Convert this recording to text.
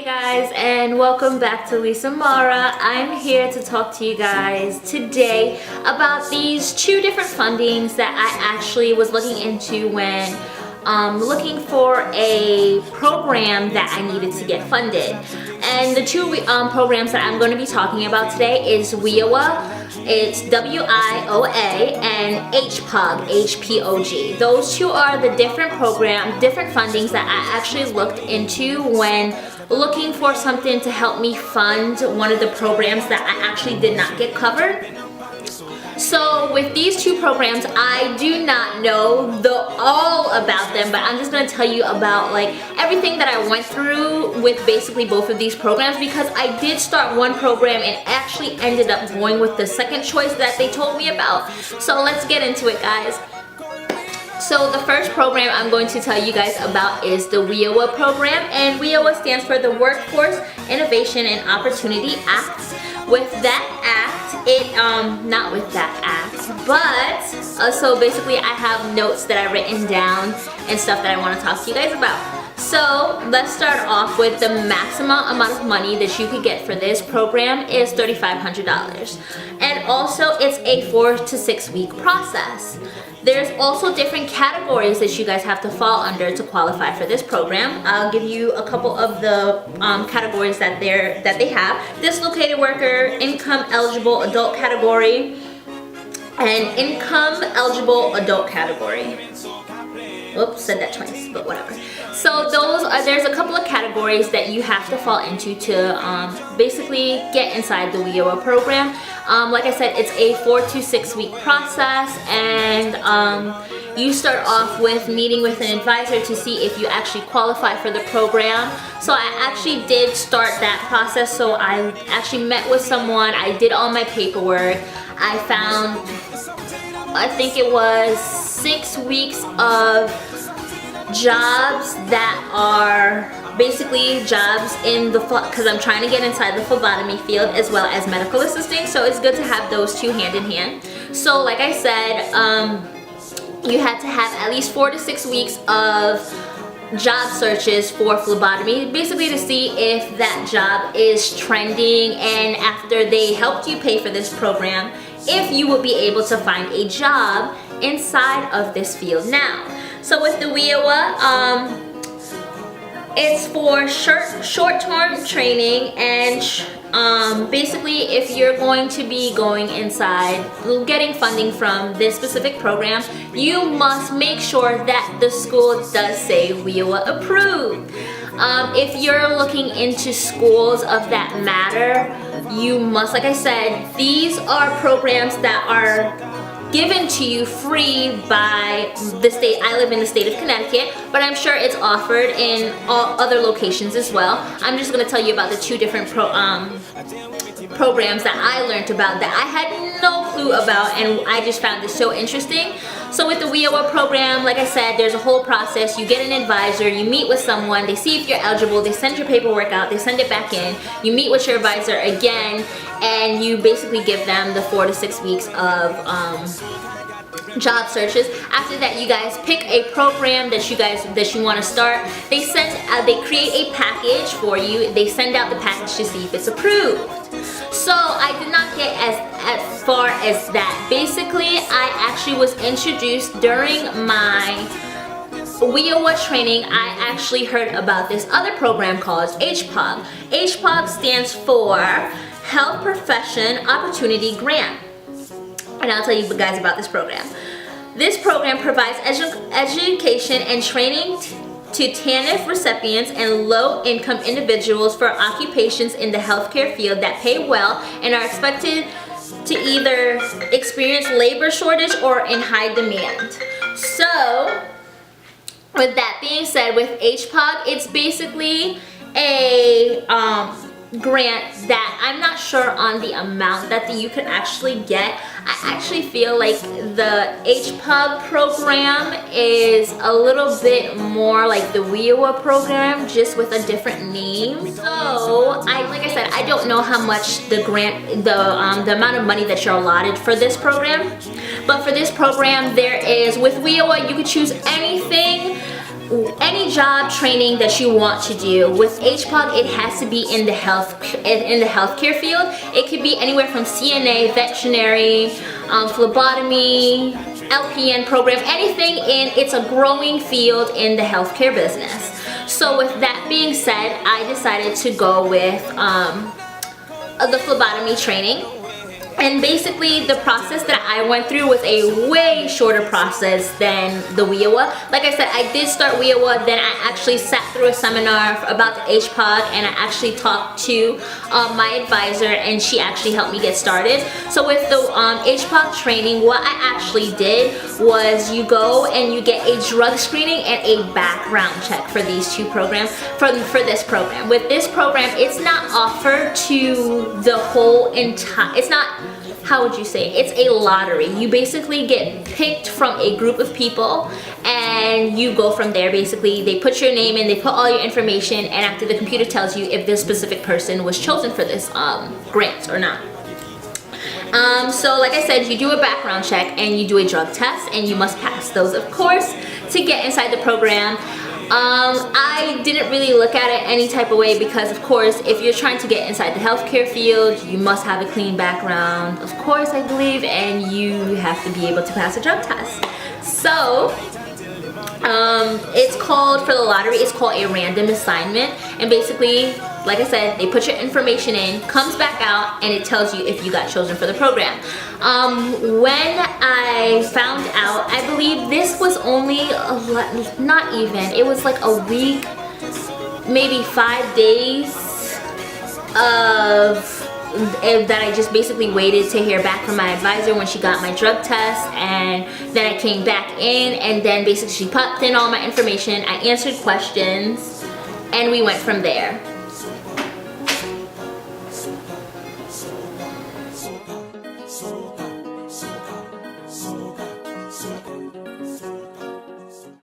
Guys, and welcome back to Lisa Mara. I'm here to talk to you guys today about these two different fundings that I actually was looking into when looking for a program that I needed to get funded. And the two programs that I'm going to be talking about today is WIOA, it's WIOA, and HPOG, HPOG. Those two are the different fundings that I actually looked into when looking for something to help me fund one of the programs that I actually did not get covered. So with these two programs, I do not know all about them, but I'm just going to tell you about like everything that I went through with basically both of these programs, because I did start one program and actually ended up going with the second choice that they told me about. So let's get into it, guys. So the first program I'm going to tell you guys about is the WIOA program, and WIOA stands for the Workforce Innovation and Opportunity Act. With that act, not with that act, but so basically I have notes that I've written down and stuff that I want to talk to you guys about. So let's start off with the maximum amount of money that you could get for this program is $3,500, and also it's a 4 to 6 week process. There's also different categories that you guys have to fall under to qualify for this program. I'll give you a couple of the categories that they have. Dislocated worker, income eligible adult category, and income eligible adult category. Oops, said that twice, but whatever. So there's a couple of categories that you have to fall into to basically get inside the WIOA program. Like I said, it's a 4 to 6 week process, and you start off with meeting with an advisor to see if you actually qualify for the program. So I actually did start that process. So I actually met with someone, I did all my paperwork, I found, I think it was 6 weeks of jobs that are basically jobs in the, because I'm trying to get inside the phlebotomy field as well as medical assisting, so it's good to have those two hand in hand. So like I said, you had to have at least 4 to 6 weeks of job searches for phlebotomy, basically to see if that job is trending, and after they helped you pay for this program, if you will be able to find a job inside of this field now. So with the WIOA, it's for short-term training, and basically if you're going to be going inside, getting funding from this specific program, you must make sure that the school does say WIOA approved. If you're looking into schools of that matter, you must, like I said, these are programs that are given to you free by the state. I live in the state of Connecticut, but I'm sure it's offered in all other locations as well. I'm just going to tell you about the two different programs that I learned about that I had no clue about, and I just found this so interesting. So with the WIOA program, like I said, there's a whole process. You get an advisor, you meet with someone, they see if you're eligible, they send your paperwork out, they send it back in, you meet with your advisor again, and you basically give them the 4 to 6 weeks of job searches. After that, you guys pick a program that you want to start. They create a package for you. They send out the package to see if it's approved. So I did not get as far as that. Basically, I actually was introduced during my WIOA training. I actually heard about this other program called HPOG. HPOG stands for Health Profession Opportunity Grant. And I'll tell you guys about this program. This program provides education and training to TANF recipients and low-income individuals for occupations in the healthcare field that pay well and are expected to either experience labor shortage or in high demand. So, with that being said, with HPOG, it's basically a grant that I'm not sure on the amount that you could actually get. I actually feel like the HPOG program is a little bit more like the WIOA program, just with a different name. So like I said, I don't know how much the grant, the amount of money that you're allotted for this program, but for this program there is, with WIOA you could choose any any job training that you want to do with HPOG, it has to be in the healthcare field. It could be anywhere from CNA, veterinary, phlebotomy, LPN program, anything it's a growing field in the healthcare business. So with that being said, I decided to go with the phlebotomy training. And basically the process that I went through was a way shorter process than the WIOA. Like I said, I did start WIOA, then I actually sat through a seminar about the HPOG, and I actually talked to my advisor, and she actually helped me get started. So with the HPOG training, what I actually did was you go and you get a drug screening and a background check for these two programs, for this program. With this program, it's not offered to the whole entire, it's not, how would you say it? It's a lottery. You basically get picked from a group of people and you go from there. Basically, they put your name in, they put all your information, and after the computer tells you if this specific person was chosen for this grant or not. So like I said, you do a background check and you do a drug test, and you must pass those, of course, to get inside the program. I didn't really look at it any type of way because, of course, if you're trying to get inside the healthcare field, you must have a clean background, of course, I believe, and you have to be able to pass a drug test. So it's called, for the lottery, it's called a random assignment, and basically, like I said, they put your information in, comes back out, and it tells you if you got chosen for the program. When I found out, I believe this was only, not even, it was like a week, maybe 5 days that I just basically waited to hear back from my advisor when she got my drug test, and then I came back in, and then basically she popped in all my information, I answered questions, and we went from there.